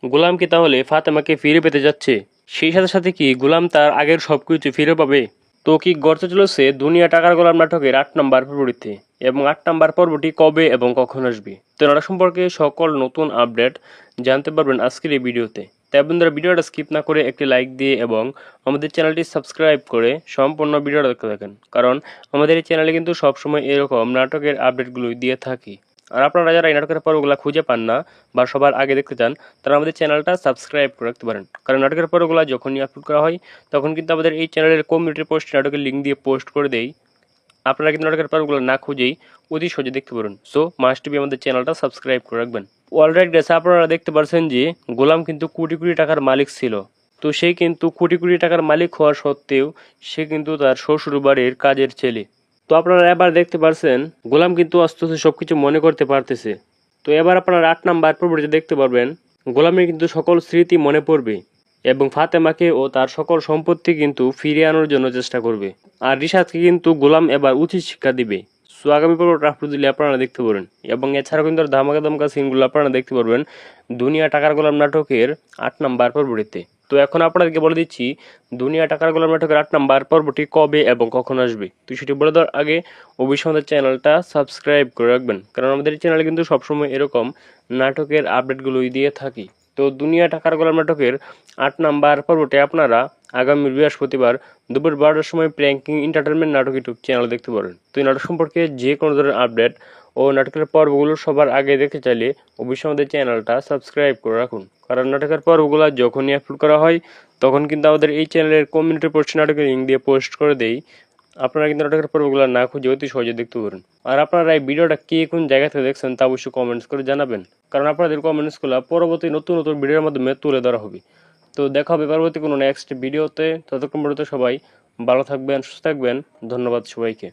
গোলাম কি তাহলে ফাতেমাকে ফিরে পেতে যাচ্ছে? সেই সাথে সাথে কি গোলাম তার আগের সবকিছু ফিরে পাবে? তো কি গড়তে চলেছে দুনিয়া টাকার গোলাম নাটকের ৮ নম্বর পর্বটিতে, এবং ৮ নম্বর পর্বটি কবে এবং কখন আসবে? তো নাটক সম্পর্কে সকল নতুন আপডেট জানতে পারবেন আজকের এই ভিডিওতে। তাই বন্ধুরা, ভিডিওটা স্কিপ না করে একটি লাইক দিয়ে এবং আমাদের চ্যানেলটি সাবস্ক্রাইব করে সম্পূর্ণ ভিডিওটা দেখতে থাকেন, কারণ আমাদের এই চ্যানেলে কিন্তু সবসময় এরকম নাটকের আপডেটগুলোই দিয়ে থাকি। আর আপনারা যারা এই নাটকের পর্বগুলো খুঁজে পান না বা সবার আগে দেখতে চান, তারা আমাদের চ্যানেলটা সাবস্ক্রাইব করে রাখতে পারেন, কারণ নাটকের পর্বগুলো যখনই আপলোড করা হয় তখন কিন্তু আমাদের এই চ্যানেলের কমিউনিটি পোস্ট নাটকের লিঙ্ক দিয়ে পোস্ট করে দেই। আপনারা কিন্তু নাটকের পর্বগুলো না খুঁজেই অতি সহজে দেখতে পারেন। সো মাস্ট বি আমাদের চ্যানেলটা সাবস্ক্রাইব করে রাখবেন। অলরাইট গাইস, আপনারা দেখতে পাচ্ছেন যে গোলাম কিন্তু কোটি কোটি টাকার মালিক ছিল। তো সে কিন্তু কোটি কোটি টাকার মালিক হওয়া সত্ত্বেও সে কিন্তু তার শ্বশুর বাড়ির কাজের ছেলে। তো আপনারা এবার দেখতে পারছেন গোলাম কিন্তু আস্তে আস্তে সবকিছু মনে করতে পারতেছে। তো এবার আপনারা ৮ নম্বর পর্বটিতে দেখতে পারবেন গোলামের কিন্তু সকল স্মৃতি মনে পড়বে এবং ফাতেমাকে ও তার সকল সম্পত্তি কিন্তু ফিরিয়ে আনার জন্য চেষ্টা করবে। আর রিশাদকে কিন্তু গোলাম এবার উচিত শিক্ষা দিবে। সো আগামী পর্বটা আপলোড দিলে আপনারা দেখতে পারবেন, এবং এছাড়াও কিন্তু ধামাকা ধামাকা সিনগুলো আপনারা দেখতে পারবেন দুনিয়া টাকার গোলাম নাটকের ৮ নম্বর পর্বটিতে। তো এখন আপনাদেরকে বলে দিচ্ছি দুনিয়া টাকার গোলাম নাটকের ৮ নম্বর পর্বটি কবে এবং কখন আসবে। তো সেটি বলে দেওয়ার আগে অবশ্যই আমাদের চ্যানেলটা সাবস্ক্রাইব করে রাখবেন, কারণ আমাদের এই চ্যানেলে কিন্তু সবসময় এরকম নাটকের আপডেটগুলোই দিয়ে থাকি। তো দুনিয়া টাকার গোলাম নাটকের ৮ নম্বর পর্বটি আপনারা আগামী বৃহস্পতিবার দুপুর ১২টার সময় প্র্যাঙ্কিং এন্টারটেনমেন্ট নাটক ইউটিউব চ্যানেল দেখতে পারেন। তো এই নাটক সম্পর্কে যে কোনো ধরনের আপডেট ও নাটকের পর্বগুলো সবার আগে দেখতে চাইলে অবশ্যই আমাদের চ্যানেলটা সাবস্ক্রাইব করে রাখুন, কারণ নাটকের পর্বগুলো যখনই আপলোড করা হয় তখন কিন্তু আমাদের এই চ্যানেলের কমিউনিটি পোস্ট নাটকের লিঙ্ক দিয়ে পোস্ট করে দেই। আপনারা কিন্তু নাটকের পর্বগুলো না খুঁজে অতি সহজে দেখতে পারেন। আর আপনারা এই ভিডিওটা কে কোন জায়গা থেকে দেখছেন তা অবশ্যই কমেন্টস করে জানাবেন, কারণ আপনাদের কমেন্টসগুলো পরবর্তী নতুন নতুন ভিডিওর মাধ্যমে তুলে ধরা হবে। তো দেখা হবে পরবর্তী কোনো নেক্সট ভিডিওতে। ততক্ষণ পর্যন্ত সবাই ভালো থাকবেন, সুস্থ থাকবেন। ধন্যবাদ সবাইকে।